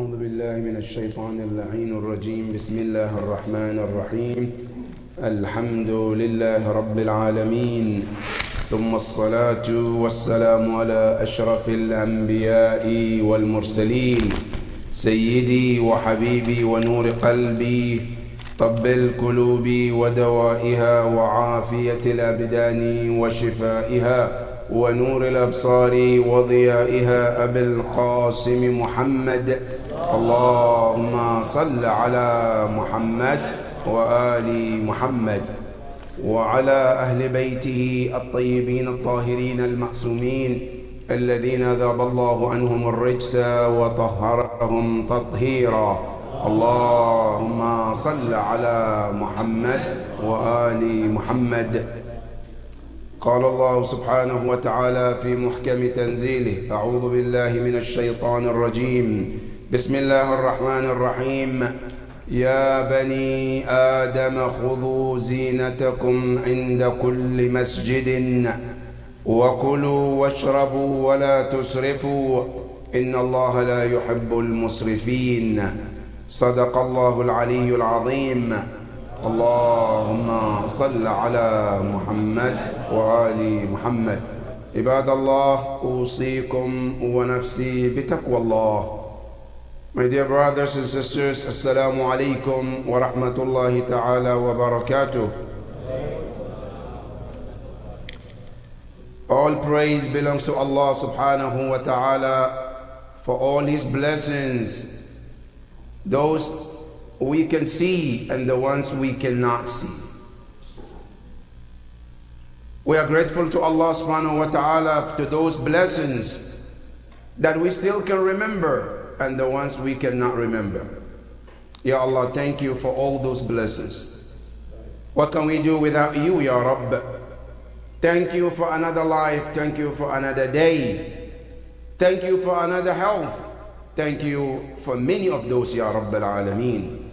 أعوذ بالله من الشيطان اللعين الرجيم. بسم الله الرحمن الرحيم. الحمد لله رب العالمين، ثم الصلاة والسلام على أشرف الأنبياء والمرسلين، سيدي وحبيبي ونور قلبي، طب القلوب ودوائها وعافية الأبدان وشفائها ونور الأبصار وضيائها أبي القاسم محمد. اللهم صل على محمد وآل محمد وعلى أهل بيته الطيبين الطاهرين المعصومين الذين ذاب الله عنهم الرجس وطهرهم تطهيرا. اللهم صل على محمد وآل محمد. قال الله سبحانه وتعالى في محكم تنزيله: أعوذ بالله من الشيطان الرجيم. بسم الله الرحمن الرحيم. يا بني آدم خذوا زينتكم عند كل مسجد وكلوا واشربوا ولا تسرفوا إن الله لا يحب المسرفين. صدق الله العلي العظيم. اللهم صل على محمد وآل محمد. عباد الله، أوصيكم ونفسي بتقوى الله. My dear brothers and sisters, Assalamu alaikum wa rahmatullahi ta'ala wa barakatuh. All praise belongs to Allah subhanahu wa ta'ala for all His blessings, those we can see and the ones we cannot see. We are grateful to Allah subhanahu wa ta'ala to those blessings that we still can remember and the ones we cannot remember. Ya Allah, thank you for all those blessings. What can we do without you, Ya Rabb? Thank you for another life. Thank you for another day. Thank you for another health. Thank you for many of those, Ya Rabb al-Alameen.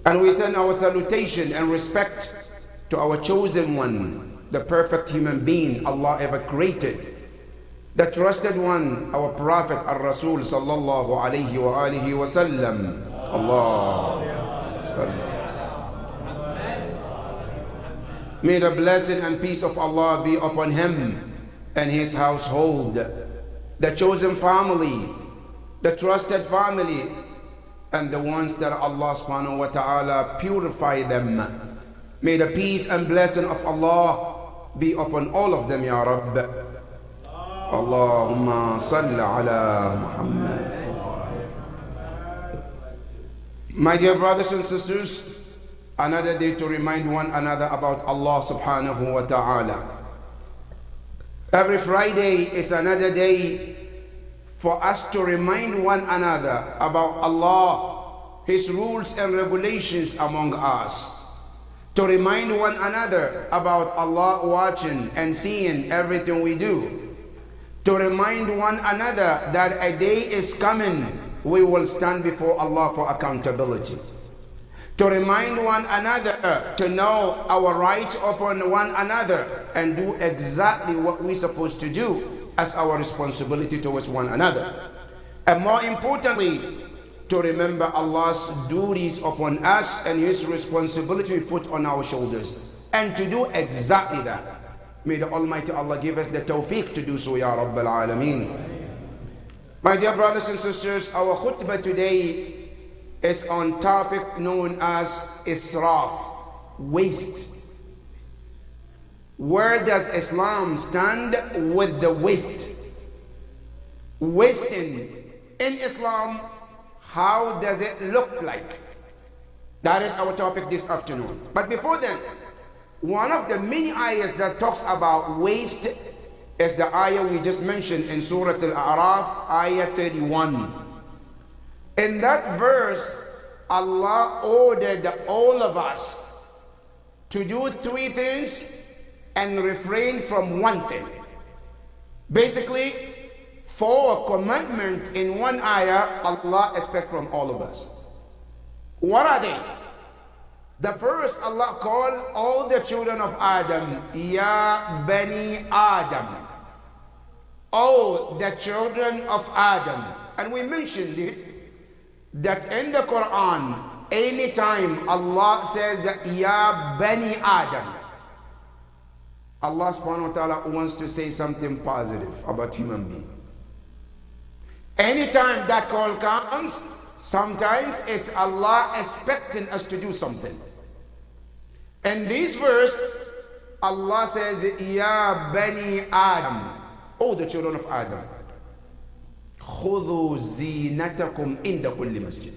And we send our salutation and respect to our chosen one, the perfect human being Allah ever created, the trusted one, our Prophet Ar-Rasul sallallahu alayhi wa alihi wa sallam. Allah sallam. May the blessing and peace of Allah be upon him and his household, the chosen family, the trusted family, and the ones that Allah subhanahu wa ta'ala purify them. May the peace and blessing of Allah be upon all of them, Ya Rabb. Allahumma salli ala Muhammad. My dear brothers and sisters, another day to remind one another about Allah subhanahu wa ta'ala. Every Friday is another day for us to remind one another about Allah, His rules and regulations among us. To remind one another about Allah watching and seeing everything we do. To remind one another that a day is coming we will stand before Allah for accountability. To remind one another to know our rights upon one another and do exactly what we're supposed to do as our responsibility towards one another. And more importantly, to remember Allah's duties upon us and His responsibility we put on our shoulders, and to do exactly that. May the Almighty Allah give us the tawfiq to do so, Ya Rabbal Alameen. My dear brothers and sisters, our khutbah today is on topic known as israf, waste. Where does Islam stand with the waste? Wasting in Islam, how does it look like? That is our topic this afternoon. But before then, one of the many ayahs that talks about waste is the ayah we just mentioned in Surah Al-A'raf, ayah 31. In that verse, Allah ordered all of us to do three things and refrain from one thing. Basically, 4 commandments in one ayah Allah expects from all of us. What are they? The first, Allah called all the children of Adam, Ya Bani Adam. Oh, the children of Adam. And we mentioned this that in the Quran, anytime Allah says, Ya Bani Adam, Allah subhanahu wa ta'ala wants to say something positive about human being. Anytime that call comes, sometimes it's Allah expecting us to do something. In this verse, Allah says, Ya Bani Adam, oh the children of Adam, خُذُوا زِينَتَكُمْ عِنْدَ كُلِّ مَسْجِدٍ.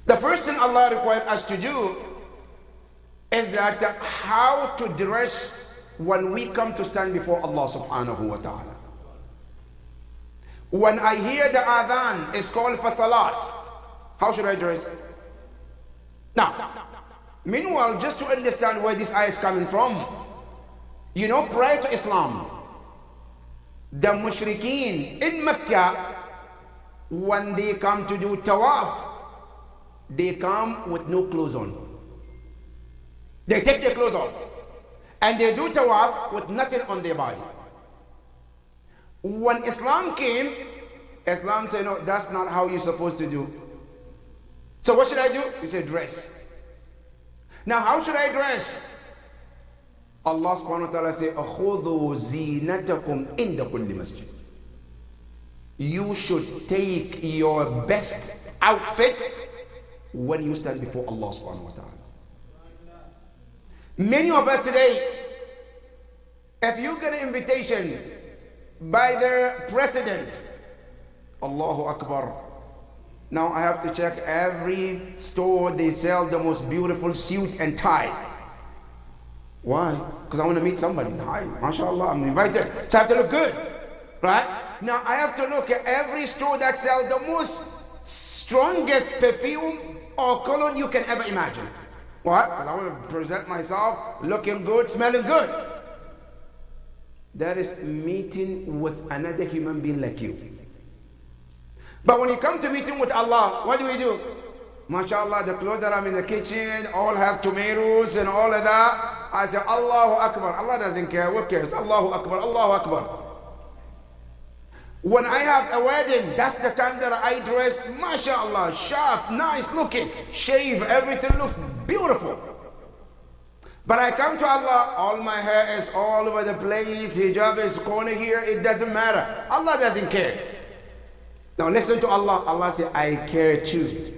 The first thing Allah required us to do is that how to dress when we come to stand before Allah subhanahu wa ta'ala. When I hear the adhan, it's called for salat. How should I dress? Now, meanwhile, just to understand where this ayah is coming from, you know, prior to Islam, the mushrikeen in Mecca, when they come to do tawaf, they come with no clothes on. They take their clothes off and they do tawaf with nothing on their body. When Islam came, Islam said, no, that's not how you're supposed to do. So what should I do? He said, dress. Now, how should I dress? Allah subhanahu wa ta'ala said, أَخُذُوا زِينَتَكُمْ عِنْدَ كُلِّ مَسْجِدٍ. You should take your best outfit when you stand before Allah subhanahu wa ta'ala. Many of us today, if you get an invitation by the president, Allahu Akbar, now I have to check every store, they sell the most beautiful suit and tie. Why? Because I want to meet somebody. Hi, mashallah, I'm invited. So I have to look good, right? Now I have to look at every store that sells the most strongest perfume or cologne you can ever imagine. What? Because I want to present myself looking good, smelling good. That is meeting with another human being like you. But when you come to meeting with Allah, what do? MashaAllah, the clothes that I'm in the kitchen all have tomatoes and all of that. I say, Allahu Akbar. Allah doesn't care. Who cares? Allahu Akbar, Allahu Akbar. When I have a wedding, that's the time that I dress, MashaAllah, sharp, nice looking, shave, everything looks beautiful. But I come to Allah, all my hair is all over the place, hijab is corner here, it doesn't matter. Allah doesn't care. Now listen to Allah. Allah says, I care too.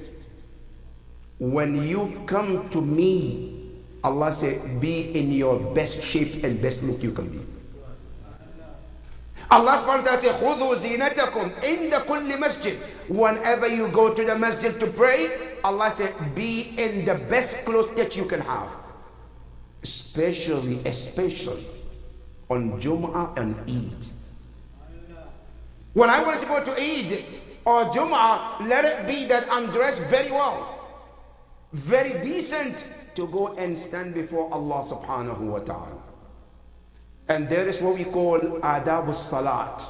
When you come to me, Allah said, be in your best shape and best look you can be. Allah subhanahu wa ta'ala says, خُذُوا زِينَتَكُمْ عِنْدَ كُلِّ مَسْجِدٍ. Whenever you go to the masjid to pray, Allah said, be in the best clothes that you can have. Especially on Jum'ah and Eid. When I want to go to Eid or Jum'ah, let it be that I'm dressed very well, very decent to go and stand before Allah subhanahu wa ta'ala. And there is what we call adab salat.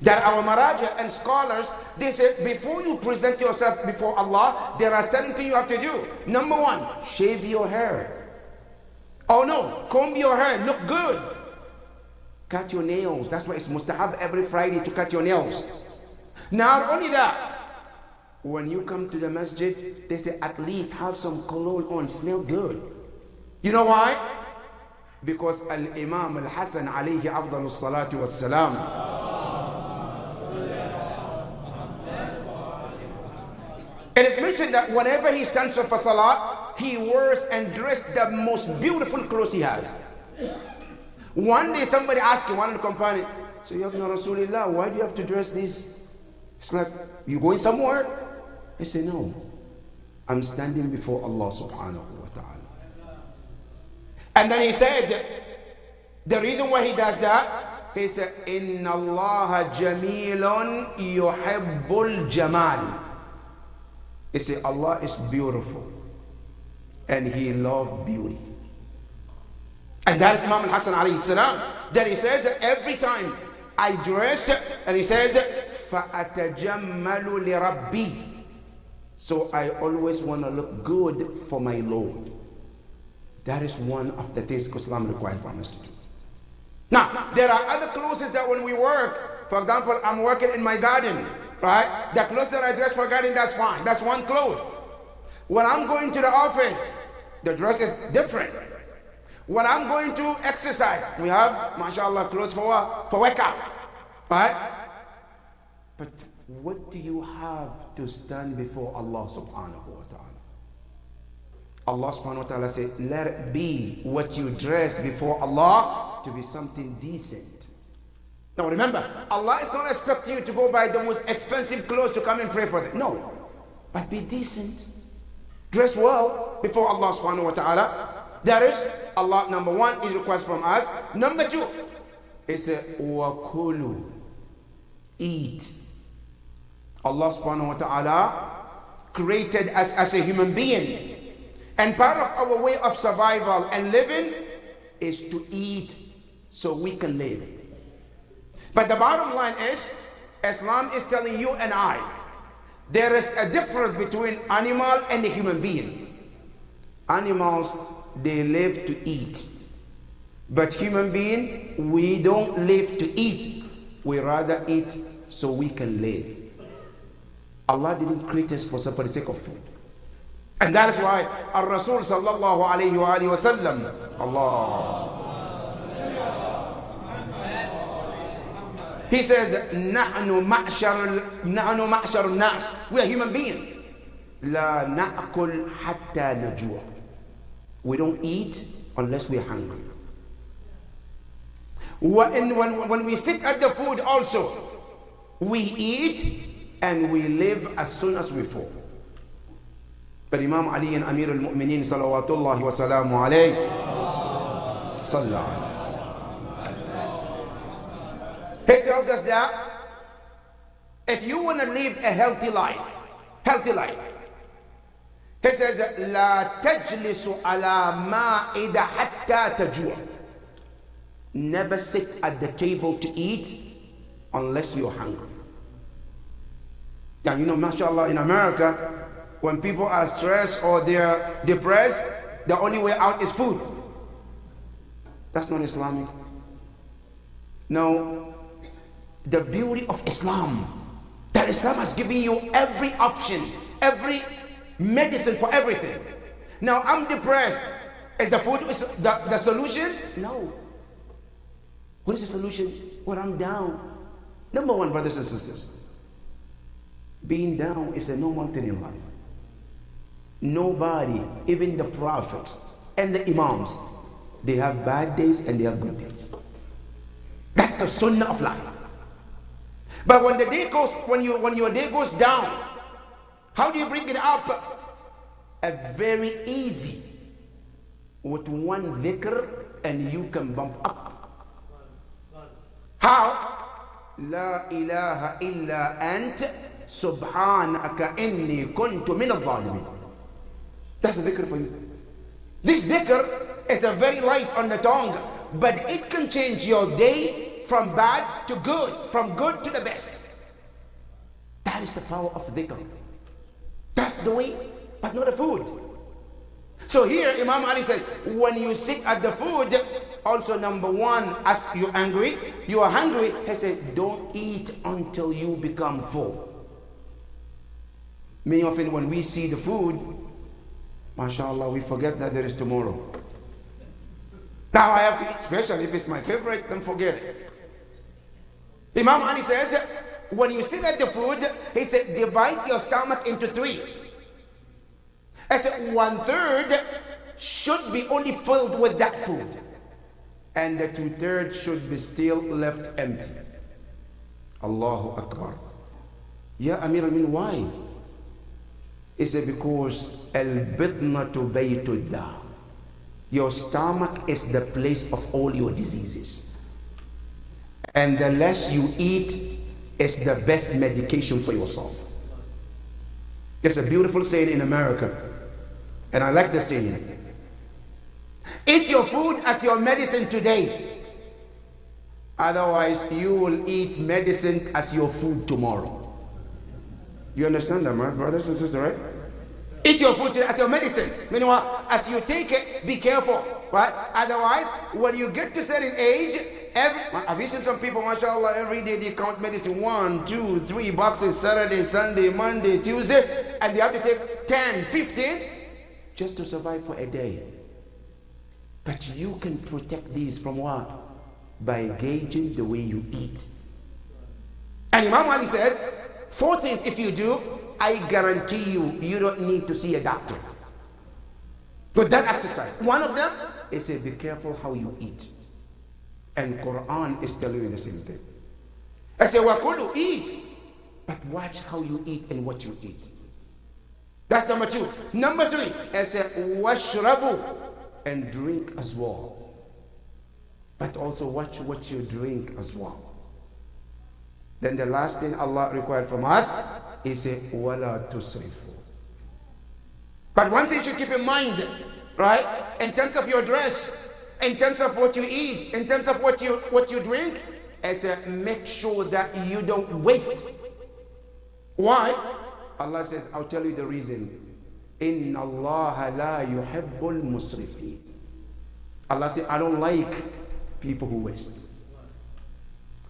That our maraja and scholars, they say before you present yourself before Allah, there are certain things you have to do. Number one, shave your hair. Oh no, comb your hair, look good. Cut your nails. That's why it's mustahab every Friday to cut your nails. Not only that, when you come to the masjid, they say at least have some cologne on, smell good. You know why? Because Al-Imam Al-Hasan alayhi afdalus salatu was salam, it is mentioned that whenever he stands up for salah, he wears and dresses the most beautiful clothes he has. One day somebody asked him, one of the companions, so Ya Rasulullah, why do you have to dress this? It's like, you going somewhere? He said, no, I'm standing before Allah subhanahu wa ta'ala. And then he said, the reason why he does that, he said, Inna Allah jamilun yuhibbul jamal. He said, Allah is beautiful and he loves beauty. And that is Imam Al-Hasan alayhi salam, that he says every time I dress, and he says, فَأَتَجَمَّلُ لِرَبِّي. So I always want to look good for my Lord. That is one of the things Islam requires from us to do. Now, there are other clothes that when we work, for example, I'm working in my garden, right? The clothes that I dress for garden, that's fine. That's one clothes. When I'm going to the office, the dress is different. When I'm going to exercise, we have, mashallah, clothes for what? For workout, right? But what do you have to stand before Allah subhanahu wa ta'ala? Allah subhanahu wa ta'ala says, let it be what you dress before Allah to be something decent. Now remember, Allah is not expecting you to go buy the most expensive clothes to come and pray for them. No, but be decent. Dress well before Allah subhanahu wa ta'ala. That is, Allah, number one, is request from us. Number two, is wakulu, eat. Allah subhanahu wa ta'ala created us as a human being. And part of our way of survival and living is to eat so we can live. But the bottom line is, Islam is telling you and I, there is a difference between animal and a human being. Animals, they live to eat. But human being, we don't live to eat. We rather eat so we can live. Allah didn't create us for the sake of food. And that is why Ar-Rasul sallallahu alayhi wa alihi wa sallam, Allah, he says, نحن معشر الناس. We are human beings. لا نأكل حتى نجوع. We don't eat unless we are hungry. When we sit at the food also, we eat and we live as soon as we fall. But Imam Ali and Amir al-Mu'mineen salawatullahi wa salamu alayhi sallallahu. He tells us that if you want to live a healthy life, he says, لا تجلس على مائدة حتى تجوع. Never sit at the table to eat unless you're hungry. Now, you know, mashallah, in America, when people are stressed or they're depressed, the only way out is food. That's not Islamic. No, the beauty of Islam, that Islam has given you every option, every medicine for everything. Now, I'm depressed. Is the food the solution? No. What is the solution? When I'm down. Number one, brothers and sisters, being down is a normal thing in life. Nobody, even the prophets and the imams, they have bad days and they have good days. That's the sunnah of life. But when the day goes, when your day goes down, how do you bring it up? A very easy, with one dhikr, and you can bump up. How? La ilaha illa ant subhanaka inni kuntu min al-zalimin. That's the dhikr for you. This dhikr is a very light on the tongue, but it can change your day from bad to good, from good to the best. That is the power of dhikr. That's the way, but not the food. So here Imam Ali says, when you sit at the food, also number one, as you're angry, you are hungry, he said, don't eat until you become full. Many often when we see the food, mashallah, we forget that there is tomorrow. Now I have to eat, especially if it's my favorite, then forget it. Imam Ali says, when you sit at the food, he said, divide your stomach into three. I said, 1/3 should be only filled with that food, and the 2/3 should be still left empty. Allahu Akbar. Ya Amir al-Mu'minin, why? He said, because al-bitnatu baytullah. Your stomach is the place of all your diseases. And the less you eat is the best medication for yourself. There's a beautiful saying in America, and I like the saying. Eat your food as your medicine today. Otherwise, you will eat medicine as your food tomorrow. You understand that, right, brothers and sisters, right? Eat your food today as your medicine. Meanwhile, as you take it, be careful, right? Otherwise, when you get to a certain age Have you seen some people, mashallah, every day they count medicine, 1, 2, 3 boxes, Saturday, Sunday, Monday, Tuesday, and they have to take 10, 15 just to survive for a day. But you can protect these from what? By gauging the way you eat. And Imam Ali says, 4 things if you do, I guarantee you, you don't need to see a doctor. With that exercise. One of them is say, be careful how you eat. And Quran is telling you the same thing. I say, wakulu, eat. But watch how you eat and what you eat. That's number 2. Number 3, I say, washrabu, and drink as well. But also watch what you drink as well. Then the last thing Allah required from us is say, wala tusrifu. But one thing you should keep in mind, right? In terms of your dress, in terms of what you eat, in terms of what you drink, is make sure that you don't waste. Why? Allah says, I'll tell you the reason. Inna Allah la yuhibbul musrifin. Allah says, I don't like people who waste.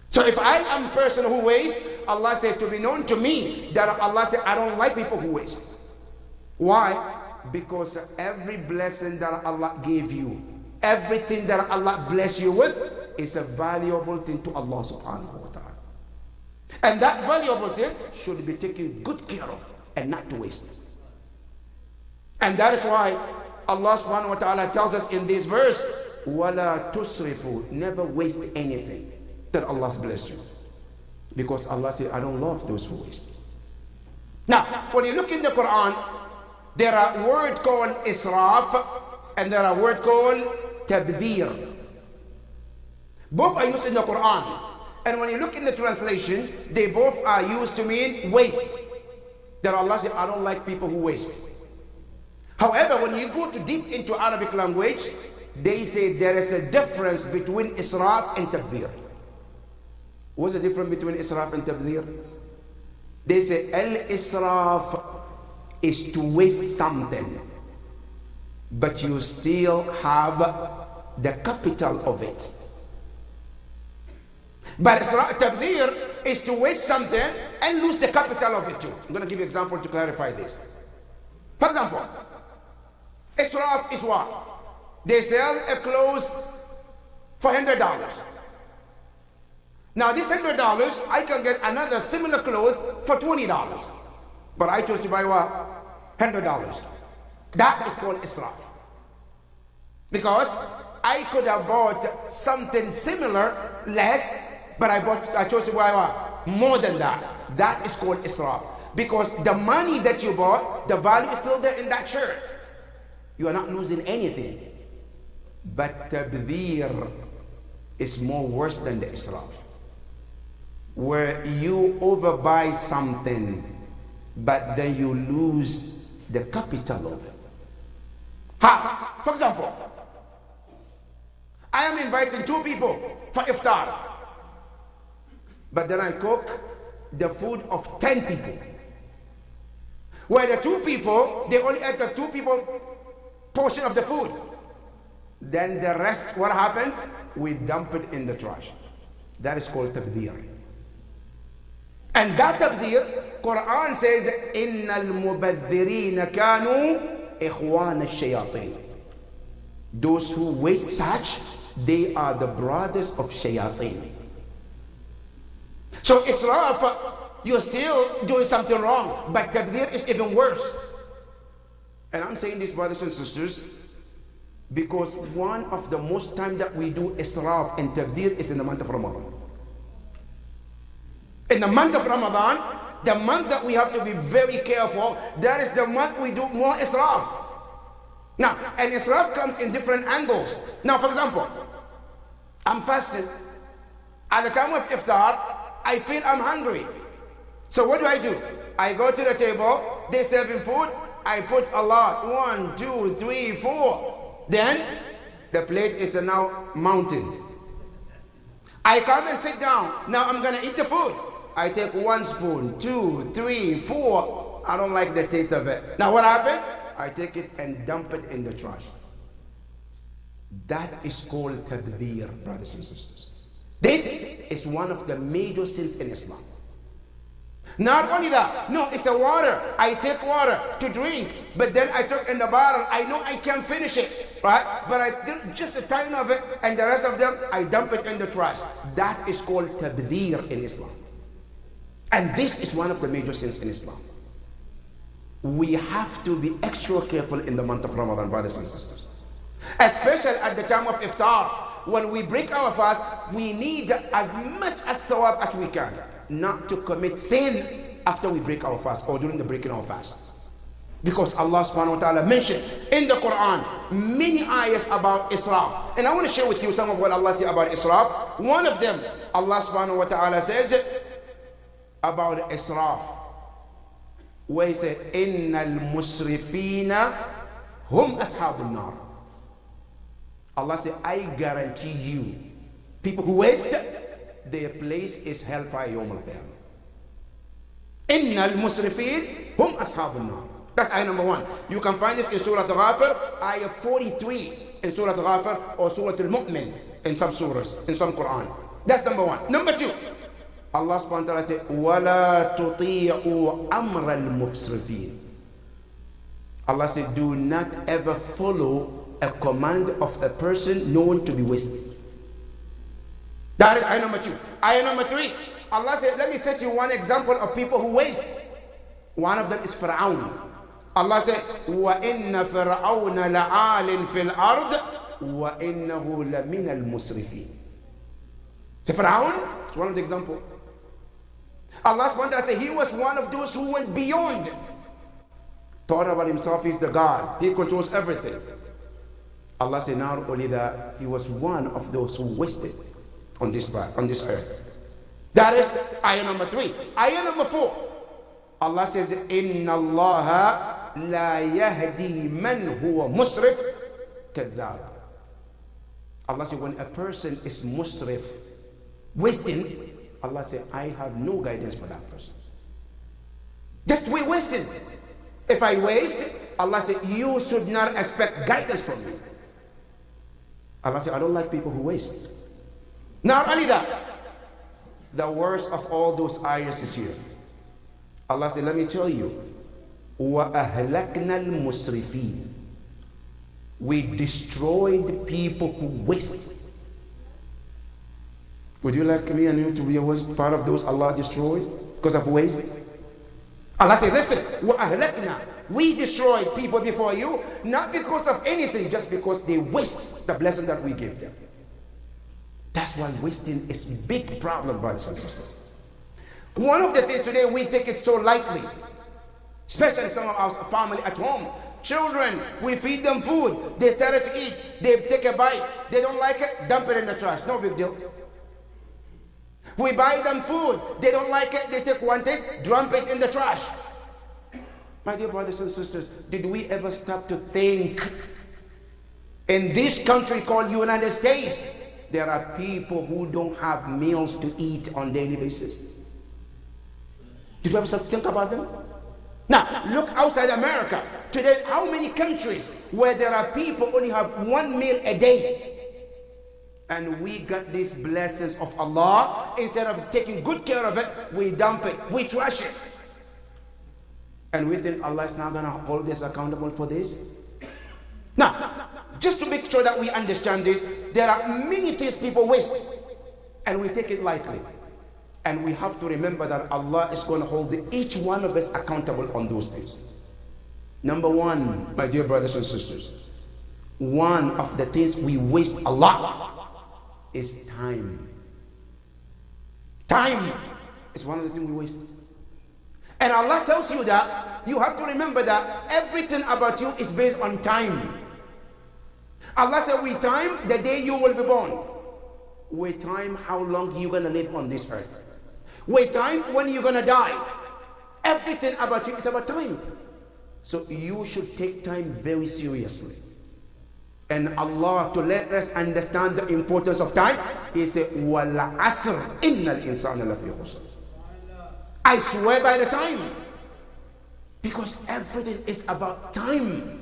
So if I am a person who wastes, Allah said to be known to me that Allah said, I don't like people who waste. Why? Because every blessing that Allah gave you, everything that Allah bless you with is a valuable thing to Allah subhanahu wa ta'ala. And that valuable thing should be taken good care of and not to waste. And that is why Allah subhanahu wa ta'ala tells us in this verse, وَلَا تُسْرِفُوا, never waste anything that Allah's blessed you. Because Allah said, I don't love those who waste. Now, when you look in the Quran, there are words called israf and there are words called tabdir. Both are used in the Quran. And when you look in the translation, they both are used to mean waste. That Allah said, I don't like people who waste. However, when you go too deep into Arabic language, they say there is a difference between israf and tabdir. What's the difference between israf and tabdir? They say al-israf is to waste something, but you still have the capital of it. But tabdir is to waste something and lose the capital of it too. I'm going to give you an example to clarify this. For example, israf is what? They sell a clothes for $100. Now this $100, I can get another similar clothes for $20. But I chose to buy what? $100. That is called israf. Because I could have bought something similar, less, but I chose to buy what? More than that. That is called israf. Because the money that you bought, the value is still there in that shirt. You are not losing anything. But tabdir is more worse than the israf. Where you overbuy something, but then you lose the capital of it. For example, I am inviting 2 people for iftar, but then I cook the food of 10 people. Where the 2 people, they only ate the 2 people portion of the food. Then the rest, what happens? We dump it in the trash. That is called tabdir. And that tabdir, Quran says, إِنَّ الْمُبَذِّرِينَ كَانُوا إِخْوَانَ الشَّيَاطِينَ. Those who waste such, they are the brothers of shayateen. So israf, you're still doing something wrong, but tabdir is even worse. And I'm saying this, brothers and sisters, because one of the most time that we do israf and tabdir is in the month of Ramadan. In the month of Ramadan, the month that we have to be very careful, that is the month we do more israf. Now, and israf comes in different angles. Now, for example, I'm fasting. At the time of iftar, I feel I'm hungry. So what do? I go to the table, they're serving food, I put a lot, 1, 2, 3, 4. Then, the plate is now mounted. I come and sit down. Now I'm gonna eat the food. I take 1 spoon, 2, 3, 4. I don't like the taste of it. Now what happened? I take it and dump it in the trash. That is called tabdir, brothers and sisters. This is one of the major sins in Islam. Not only that, no, it's a water. I take water to drink, but then I took in the bottle. I know I can't finish it, right? But I took just a tiny of it, and the rest of them, I dump it in the trash. That is called tabdhir in Islam. And this is one of the major sins in Islam. We have to be extra careful in the month of Ramadan, brothers and sisters. Especially at the time of iftar. When we break our fast, we need as much as thawab as we can, not to commit sin after we break our fast or during the breaking of our fast. Because Allah subhanahu wa ta'ala mentioned in the Quran many ayahs about israf. And I want to share with you some of what Allah says about israf. One of them, Allah subhanahu wa ta'ala says about israf, where he said, Innal musrifina hum ashabun nar. Allah said, I guarantee you, people who waste, their place is hellfire yawm al-qiyamah. Innal musrifin hum ashabun nar. That's ayah number 1. You can find this in Surah Ghafir, ayah 43 in Surah Ghafir, or Surah Al-Mu'min in some surahs, in some Quran. That's number 1. Number 2, Allah subhanahu wa ta'ala said, وَلَا تُطِيعُوا أَمْرَ الْمُسْرِفِينَ. Allah said, do not ever follow a command of a person known to be wasted. That is ayah number 2. Ayah number 3, Allah said, let me set you one example of people who waste. One of them is Fir'aun. Allah said, وَإِنَّ فِرْعَوْنَ لَعَالٍ فِي الْأَرْضِ وَإِنَّهُ لَمِنَ الْمُسْرِفِينَ. So Fir'aun, it's one of the examples. Allah subhanahu wa ta'ala said, he was one of those who went beyond. Thought about himself, he's the God. He controls everything. Allah said, not only that, he was one of those who wasted on this earth. That is ayah number 3. Ayah number 4. Allah says, Inna Allah la yahdi man huwa musrif kadhab. Allah said, when a person is musrif, wasting, Allah said, I have no guidance for that person. Just we wasting. If I waste, Allah said, you should not expect guidance from me. Allah said, I don't like people who waste. Not only that, the worst of all those ayahs is here. Allah said, let me tell you, وَأَهْلَكْنَا الْمُسْرِفِينَ. We destroyed people who waste. Would you like me and you to be a part of those Allah destroyed because of waste? Allah said, listen, وَأَهْلَكْنَا. We destroyed people before you, not because of anything, just because they waste the blessing that we gave them. That's why wasting is a big problem, brothers and sisters. One of the things today we take it so lightly, especially some of our family at home. Children, we feed them food. They started to eat. They take a bite. They don't like it, dump it in the trash. No big deal. We buy them food. They don't like it. They take one taste, dump it in the trash. My dear brothers and sisters, did we ever stop to think? In this country called United States, there are people who don't have meals to eat on a daily basis. Did you ever stop to think about them? Now, look outside America. Today, how many countries where there are people only have one meal a day? And we got these blessings of Allah. Instead of taking good care of it, we dump it, we trash it. And we think Allah is not going to hold us accountable for this? Now, just to make sure that we understand this, there are many things people waste, and we take it lightly. And we have to remember that Allah is going to hold each one of us accountable on those things. Number 1, my dear brothers and sisters, one of the things we waste a lot is time. Time is one of the things we waste. And Allah tells you that you have to remember that everything about you is based on time. Allah said, we time the day you will be born. We time how long you're going to live on this earth. We time when you're going to die. Everything about you is about time. So you should take time very seriously. And Allah, to let us understand the importance of time, He said, وَالْعَصْرِ إِنَّ الْإِنسَانَ لَفِي خُسْرٍ. I swear by the time. Because everything is about time.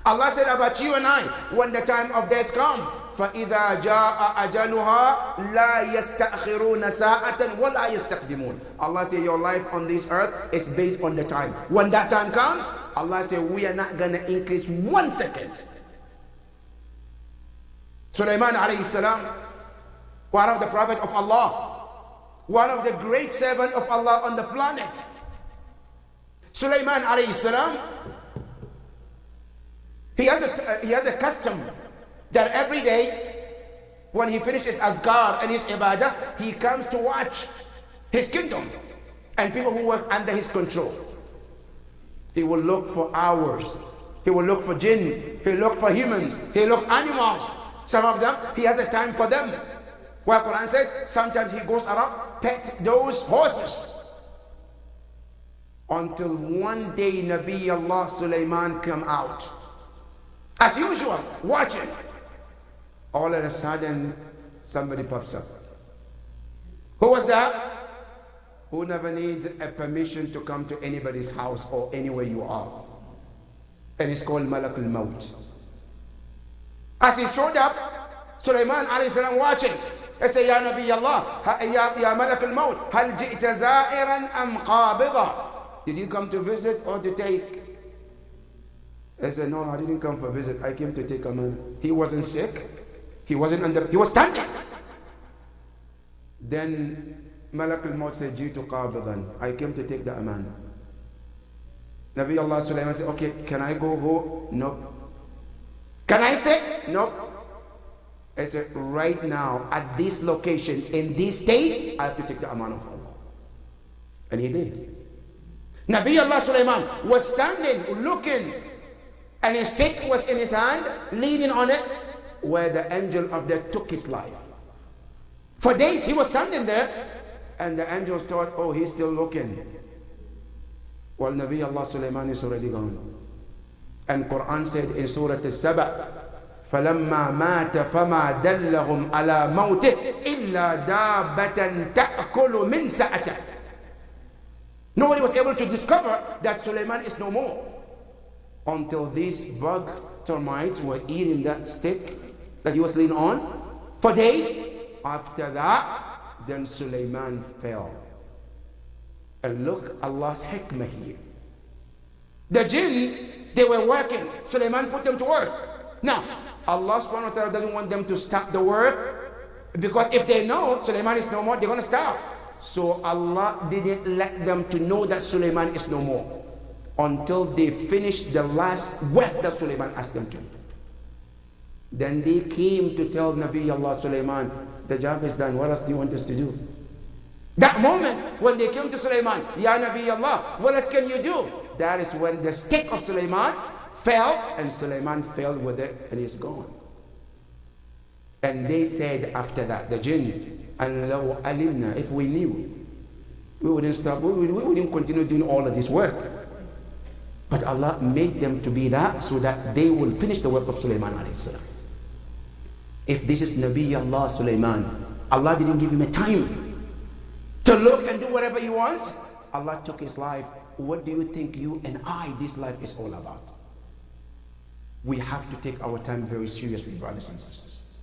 Allah said about you and I, when the time of death comes, فإذا جاء أجلها لا يستأخرون ساعة ولا يستقدمون. Allah says your life on this earth is based on the time. When that time comes, Allah says we are not going to increase 1 second. Sulaiman alayhi salam, one of the Prophet of Allah, one of the great servants of Allah on the planet. Sulaiman alayhi salam, he has a custom that every day when he finishes azkar and his ibadah, he comes to watch his kingdom and people who work under his control. He will look for hours. He will look for jinn. He will look for humans. He will look animals. Some of them, he has a time for them. Where Quran says, sometimes he goes around, pet those horses. Until one day, Nabi Allah Sulaiman come out. As usual, watching. All of a sudden, somebody pops up. Who was that? Who never needs a permission to come to anybody's house or anywhere you are. And it's called Malakul Maut. As he showed up, Sulaiman alayhi salam watching. He said, Ya Nabi Allah, Ya Malakul Maut, hal ji'ta za'iran am qabida? Did you come to visit or to take? I said, no, I didn't come for a visit. I came to take a man. He wasn't sick. He wasn't he was standing. Then Malak al-Maut said, Jitu qabidan. I came to take the aman. Nabi Allah Sulaiman said, okay, can I go? No. Can I say? No. I said, right now, at this location, in this state, I have to take the aman of Allah. And he did. Nabi Allah Sulaiman was standing, looking, and his stick was in his hand, leaning on it, where the angel of death took his life. For days he was standing there, and the angels thought, oh, he's still looking. Well, Nabi Allah Sulaiman is already gone. And Quran said in Surah Al-Saba, فَلَمَّا مَاتَ فَمَا دَلَّهُمْ عَلَى مَوْتِهِ إِلَّا دَابَّةً تَأْكُلُ مِنْ سَأَتَهِ. Nobody was able to discover that Sulaiman is no more until these bug termites were eating that stick that he was leaning on for days. After that, then Sulaiman fell. And look, Allah's hikmah here. The jinn, they were working. Sulaiman put them to work. Now, Allah subhanahu wa ta'ala doesn't want them to stop the work, because if they know Sulaiman is no more, they're going to stop. So Allah didn't let them to know that Sulaiman is no more until they finished the last work that Sulaiman asked them to. Then they came to tell Nabi Allah Sulaiman, the job is done, what else do you want us to do? That moment when they came to Sulaiman, Ya Nabi Allah, what else can you do? That is when the stick of Sulaiman fell, and Sulaiman fell with it, and he's gone. And they said after that, the jinn, and لو علمنا, if we knew, we wouldn't stop, we wouldn't continue doing all of this work. But Allah made them to be that so that they will finish the work of Sulaiman alayhi salam. If this is Nabi Allah Sulaiman, Allah didn't give him a time to look and do whatever he wants. Allah took his life. What do you think you and I, this life is all about? We have to take our time very seriously, brothers and sisters.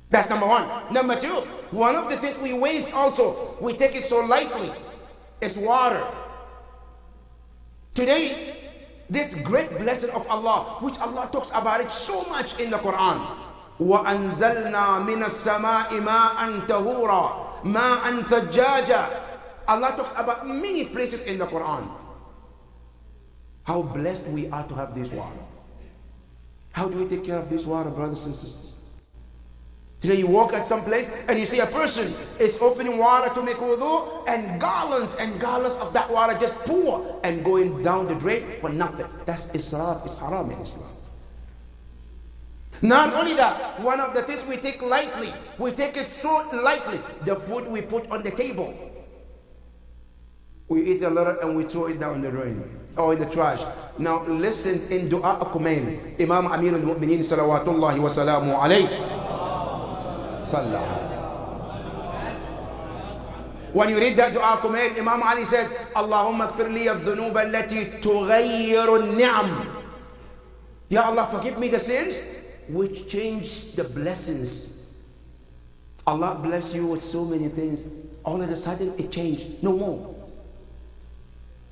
That's number one. Number two, one of the things we waste also, we take it so lightly, is water. Today, this great blessing of Allah, which Allah talks about it so much in the Quran. وَأَنزَلْنَا مِنَ السَّمَاءِ مَاءً تَهُورًا مَاءً ثَجَّاجًا. Allah talks about many places in the Quran. How blessed we are to have this water. How do we take care of this water, brothers and sisters? Today you walk at some place and you see a person is opening water to make wudu, and gallons of that water just pour and going down the drain for nothing. That's israf, it's haram in Islam. Not only that, one of the things we take lightly, we take it so lightly, the food we put on the table. We eat a little and we throw it down the drain or in the trash. Now listen, in Dua Kumail, Imam Amir al-Mu'mineen salawatullahi wa salamu alayhi. When you read that Dua Kumail, Imam Ali says, Allahumma gfir li al-dhunuba allati tughayyiru al-ni'am. Ya Allah, forgive me the sins which change the blessings. Allah bless you with so many things. All of a sudden it changed. No more.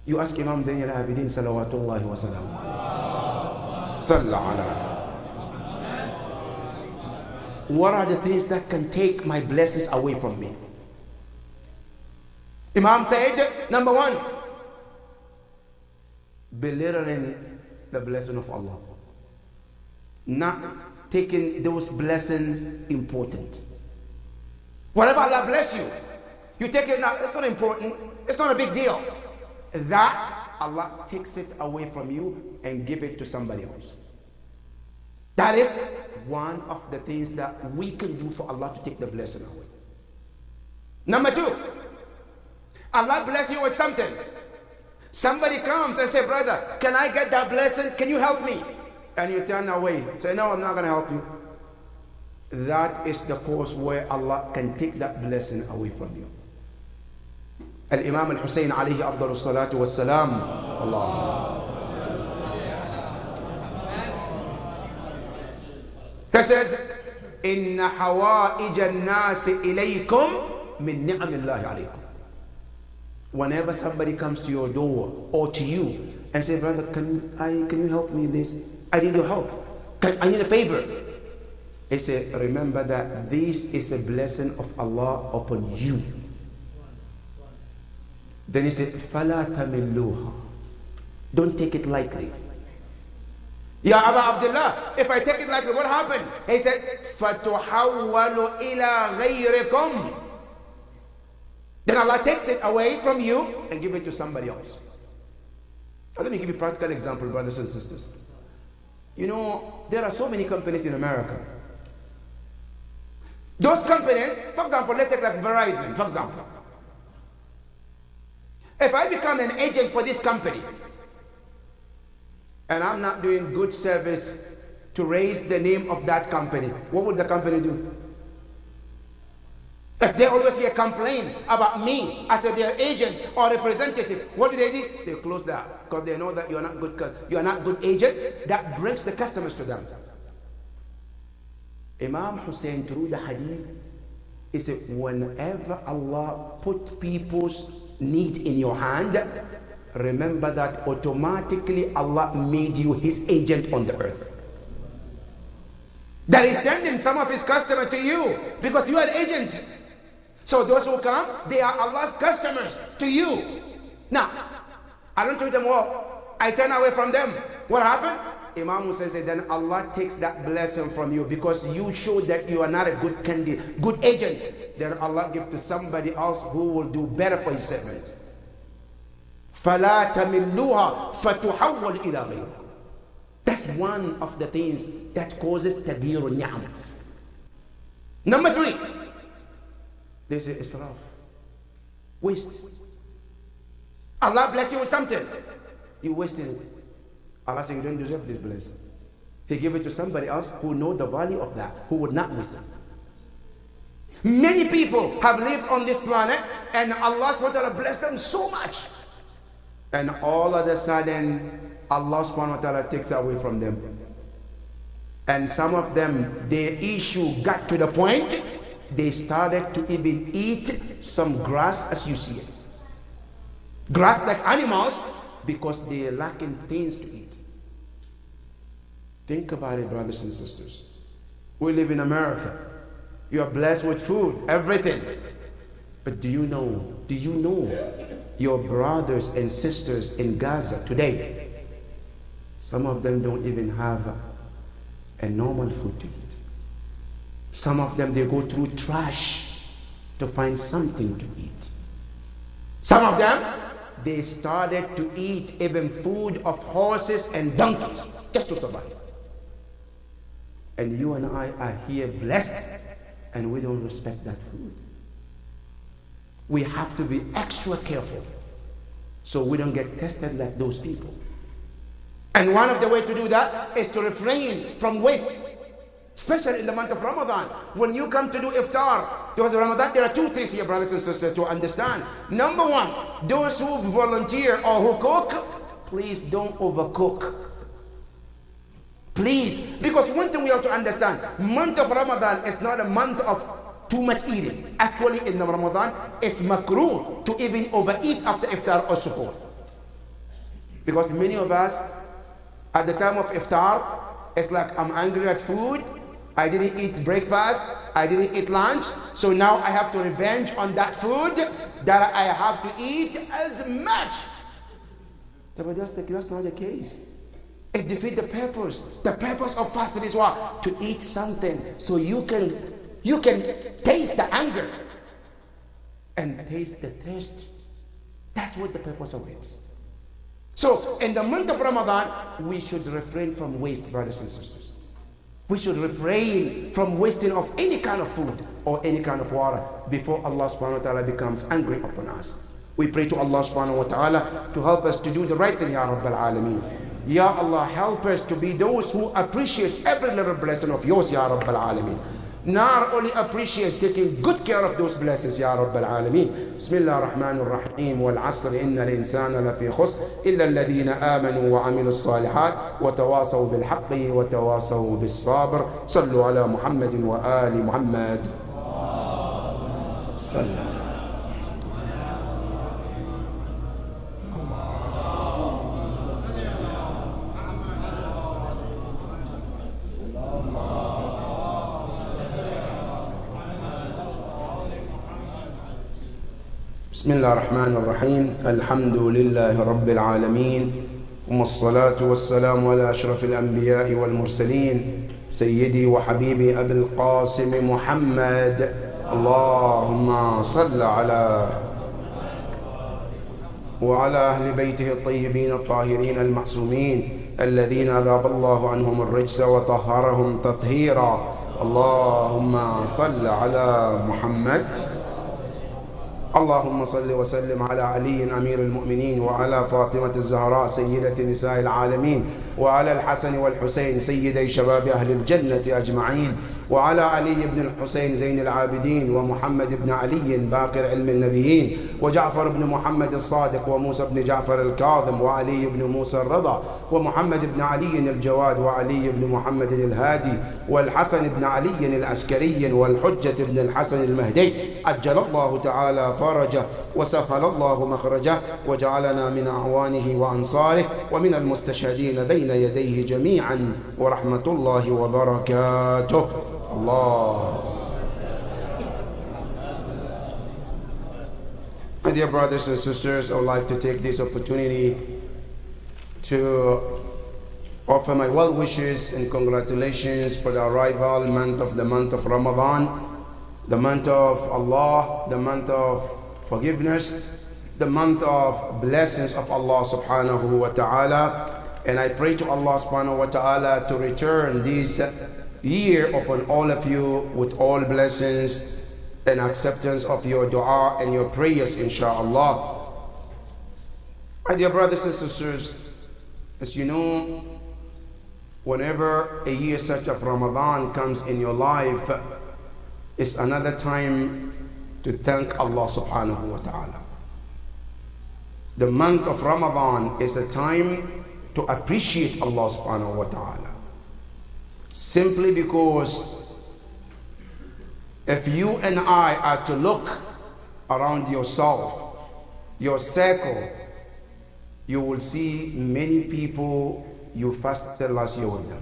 You ask Imam Zayn al-Abidin salawatullahi wa salam. Sallallahu alayhi. What are the things that can take my blessings away from me? Imam said, number one, belittling the blessing of Allah. Not taking those blessings important. Whatever Allah bless you, you take it now, it's not important, it's not a big deal. That Allah takes it away from you and give it to somebody else. That is one of the things that we can do for Allah to take the blessing away. Number two, Allah bless you with something. Somebody comes and say, brother, can I get that blessing? Can you help me? And you turn away. Say, no, I'm not going to help you. That is the cause where Allah can take that blessing away from you. Al-Imam al-Hussein alayhi afdalu salatu wa salam. Allah. He says, Inna hawa'ij al-nasi ilaykum min ni'amillahi alaykum. Whenever somebody comes to your door or to you and say, brother, can you help me in this? I need your help. I need a favor. He says, remember that this is a blessing of Allah upon you. Then he said, فَلَا تَمِلُّوهَا. Don't take it lightly. Ya Aba Abdullah, if I take it lightly, what happened? He said, فَتُحَوَّلُ إِلَىٰ غَيْرِكُمْ. Then Allah takes it away from you and give it to somebody else. Now let me give you a practical example, brothers and sisters. You know, there are so many companies in America. Those companies, for example, let's take like Verizon, for example. If I become an agent for this company, and I'm not doing good service to raise the name of that company, what would the company do? If they always hear complaint about me as their agent or representative, what do? They close that because they know that you are not good agent. That brings the customers to them. Imam Hussein through the hadith, he said, whenever Allah put people's need in your hand, remember that automatically Allah made you his agent on the earth. That he's sending some of his customers to you because you are an agent. So those who come, they are Allah's customers to you. Now, I don't treat them well. I turn away from them. What happened? Imam Musa said, then Allah takes that blessing from you because you showed that you are not a good candidate, good agent. Then Allah gives to somebody else who will do better for his servant. فَلَا تَمِلُّوهَا فَتُحَوَّلْ إِلَى غَيْرِكُمْ. That's one of the things that causes تَغْيِيرُ النِّعَمِ. Number three, they say israf, waste. Allah bless you with something, you wasted it. Allah said you don't deserve this blessing. He gave it to somebody else who knows the value of that, who would not waste it. Many people have lived on this planet and Allah subhanahu wa ta'ala blessed them so much, and all of a sudden Allah subhanahu wa ta'ala takes away from them. And some of them, their issue got to the point they started to even eat some grass as you see it. Grass like animals because they are lacking things to eat. Think about it, brothers and sisters. We live in America. You are blessed with food, everything. But do you know your brothers and sisters in Gaza today, some of them don't even have a normal food to eat. Some of them, they go through trash to find something to eat. Some of them, they started to eat even food of horses and donkeys just to survive. And you and I are here blessed and we don't respect that food. We have to be extra careful so we don't get tested like those people. And one of the ways to do that is to refrain from waste. Especially in the month of Ramadan, when you come to do iftar, because Ramadan, there are two things here, brothers and sisters, to understand. Number one, those who volunteer or who cook, please don't overcook. Please, because one thing we have to understand, month of Ramadan is not a month of too much eating. Actually, in the Ramadan, it's makruh to even overeat after iftar or suhoor. Because many of us, at the time of iftar, it's like, I'm angry at food, I didn't eat breakfast, I didn't eat lunch, so now I have to revenge on that food that I have to eat as much. But that's not the case. It defeats the purpose. The purpose of fasting is what? To eat something so you can taste the anger and taste the thirst. That's what the purpose of it is. So in the month of Ramadan, we should refrain from waste, brothers and sisters. We should refrain from wasting of any kind of food or any kind of water before Allah subhanahu wa ta'ala becomes angry upon us. We pray to Allah subhanahu wa ta'ala to help us to do the right thing, Ya Rabbal Alameen. Ya Allah, help us to be those who appreciate every little blessing of yours, Ya Rabbal Alameen. Not only appreciate taking good care of those blessings, Ya Rabbal Alameen. Bismillah ar-Rahman ar-Rahim. Wal asr inna al-insana lafi khusr illa alladhina amanu wa amilu as-salihat wa tawasaw bil haqqi wa tawasaw bis sabr. Sallu ala Muhammadin wa ali Muhammad. Sallallahu. بسم الله الرحمن الرحيم. الحمد لله رب العالمين، والصلاة والسلام على أشرف الأنبياء والمرسلين سيدي وحبيبي أبي القاسم محمد. اللهم صل على وعلى أهل بيته الطيبين الطاهرين المعصومين الذين أذهب الله عنهم الرجس وطهرهم تطهيرا. اللهم صل على محمد. اللهم صل وسلم على علي أمير المؤمنين وعلى فاطمة الزهراء سيدة نساء العالمين وعلى الحسن والحسين سيدي شباب أهل الجنة أجمعين وعلى علي بن الحسين زين العابدين ومحمد بن علي باقر علم النبيين وجعفر بن محمد الصادق وموسى بن جعفر الكاظم وعلي بن موسى الرضا ومحمد بن علي الجواد وعلي بن محمد الهادي والحسن بن علي العسكري والحجة بن الحسن المهدي عجل الله تعالى فرجه وسهل الله مخرجه وجعلنا من أعوانه وأنصاره ومن المستشهدين بين يديه جميعا ورحمة الله وبركاته. Allah. My dear brothers and sisters, I would like to take this opportunity to offer my well wishes and congratulations for the arrival of the month of Ramadan, the month of Allah, the month of forgiveness, the month of blessings of Allah subhanahu wa ta'ala. And I pray to Allah subhanahu wa ta'ala to return this year upon all of you with all blessings and acceptance of your dua and your prayers, inshaAllah. My dear brothers and sisters, as you know, whenever a year such of Ramadan comes in your life, it's another time to thank Allah subhanahu wa ta'ala. The month of Ramadan is a time to appreciate Allah subhanahu wa ta'ala. Simply because if you and I are to look around yourself, your circle, you will see many people you fasted last year with them.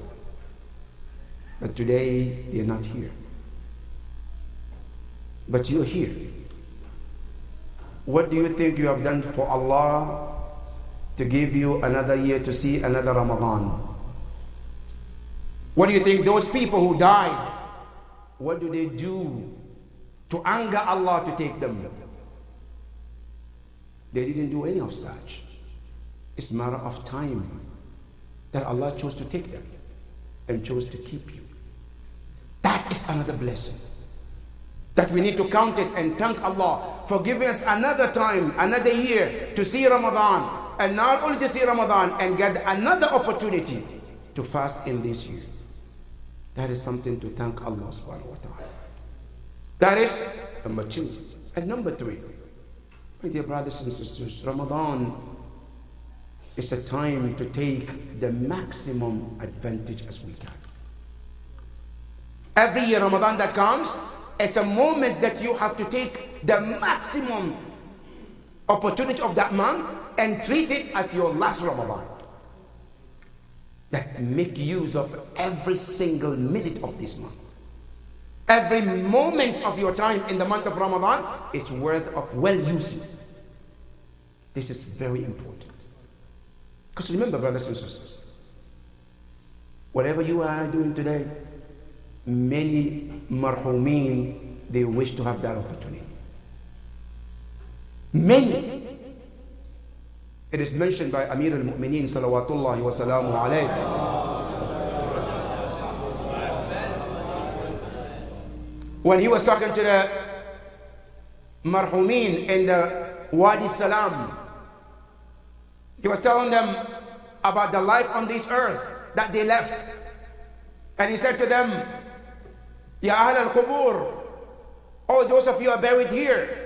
But today they're not here. But you're here. What do you think you have done for Allah to give you another year to see another Ramadan? What do you think those people who died, what do they do to anger Allah to take them? They didn't do any of such. It's a matter of time that Allah chose to take them and chose to keep you. That is another blessing that we need to count it and thank Allah for giving us another time, another year to see Ramadan, and not only to see Ramadan and get another opportunity to fast in this year. That is something to thank Allah subhanahu wa ta'ala. That is number two. And number three, my dear brothers and sisters, Ramadan It's a time to take the maximum advantage as we can. Every year Ramadan that comes, it's a moment that you have to take the maximum opportunity of that month and treat it as your last Ramadan. That make use of every single minute of this month. Every moment of your time in the month of Ramadan is worth of well used. This is very important. Because remember, brothers and sisters, whatever you are doing today, many marhumeen, they wish to have that opportunity. Many. It is mentioned by Amir al-Mu'mineen salawatullahi wa salamu alayhi, when he was talking to the marhumeen in the Wadi Salam, he was telling them about the life on this earth that they left. And he said to them, Ya Ahl al-Qubur, oh, those of you are buried here,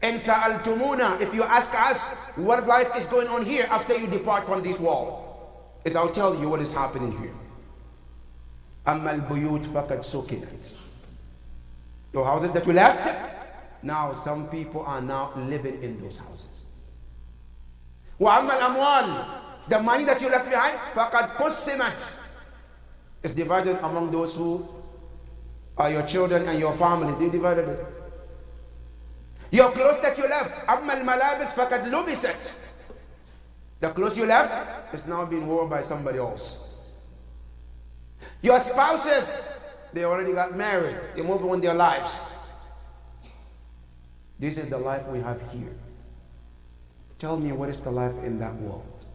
in Sa'altumuna, if you ask us what life is going on here after you depart from this world, is I'll tell you what is happening here. Amma al-buyut faqad sukinat. Your houses that you left, now some people are now living in those houses. Wa amma al-amwal, the money that you left behind, faqad qussimat, is divided among those who are your children and your family. They divided it. Your clothes that you left, amma al-malabis faqad lubisat, the clothes you left is now being worn by somebody else. Your spouses, they already got married, they moved on their lives. This is the life we have here. Tell me, what is the life in that world?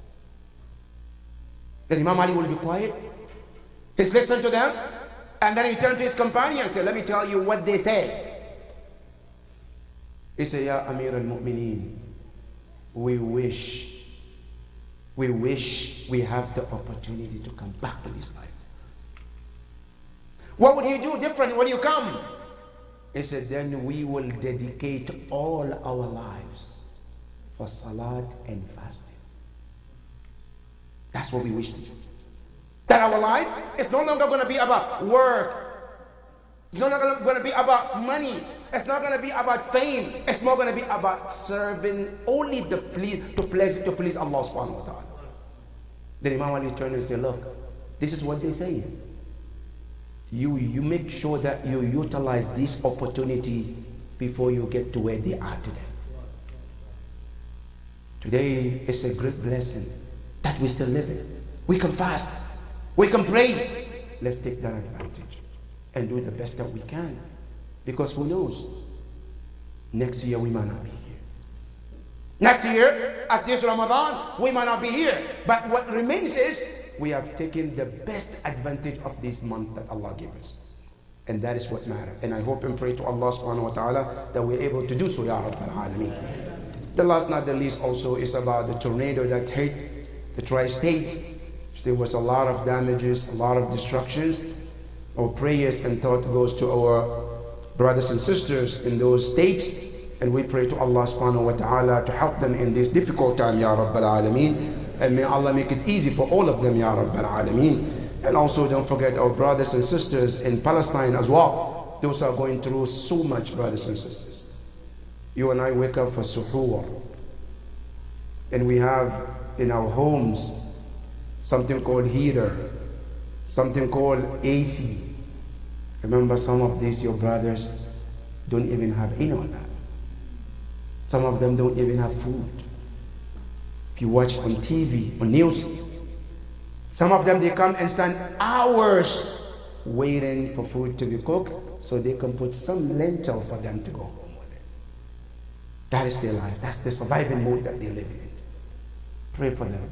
Then Imam Ali will be quiet. He's listened to them, and then he turned to his companion and said, let me tell you what they said. He said, Ya Amir al-Mu'mineen, we wish we have the opportunity to come back to this life. What would he do different when you come? He said, then we will dedicate all our lives for salat and fasting. That's what we wish to do. That our life is no longer going to be about work. It's no longer going to be about money. It's not going to be about fame. It's more going to be about serving only to please Allah subhanahu wa ta'ala. Then Imam Ali turned and said, look, this is what they say. You make sure that you utilize this opportunity before you get to where they are today. Today is a great blessing that we still live in. We can fast. We can pray. Let's take that advantage and do the best that we can. Because who knows? Next year we might not be here. Next year, as this Ramadan, we might not be here. But what remains is we have taken the best advantage of this month that Allah gave us. And that is what matters. And I hope and pray to Allah subhanahu wa ta'ala that we're able to do so, Ya Rabbal Alameen. The last not the least also is about the tornado that hit the tri-state. There was a lot of damages, a lot of destructions. Our prayers and thought goes to our brothers and sisters in those states, and we pray to Allah subhanahu wa ta'ala to help them in this difficult time, Ya Rabbal Alameen. And may Allah make it easy for all of them, Ya Rabbal Alameen. And also don't forget our brothers and sisters in Palestine as well. Those are going through so much, brothers and sisters. You and I wake up for suhoor, and we have in our homes something called heater, something called AC. Remember, some of these, your brothers don't even have any of that. Some of them don't even have food. If you watch on TV, on news, some of them, they come and stand hours waiting for food to be cooked so they can put some lentil for them to go home with it. That is their life. That's the surviving mode that they live in. Pray for them.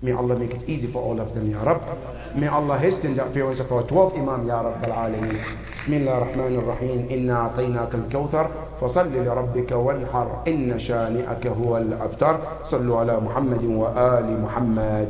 May Allah make it easy for all of them, Ya Rabb. May Allah hasten the appearance of our 12th Imam, Ya Rabb al-Alameen. Bismillah ar-Rahman ar-Rahim. Inna a'tainaka al-kawthar. Fasalli li rabbika wanhar. Inna shani'aka huwa al-abtar. Sallu ala Muhammadin wa ali Muhammad.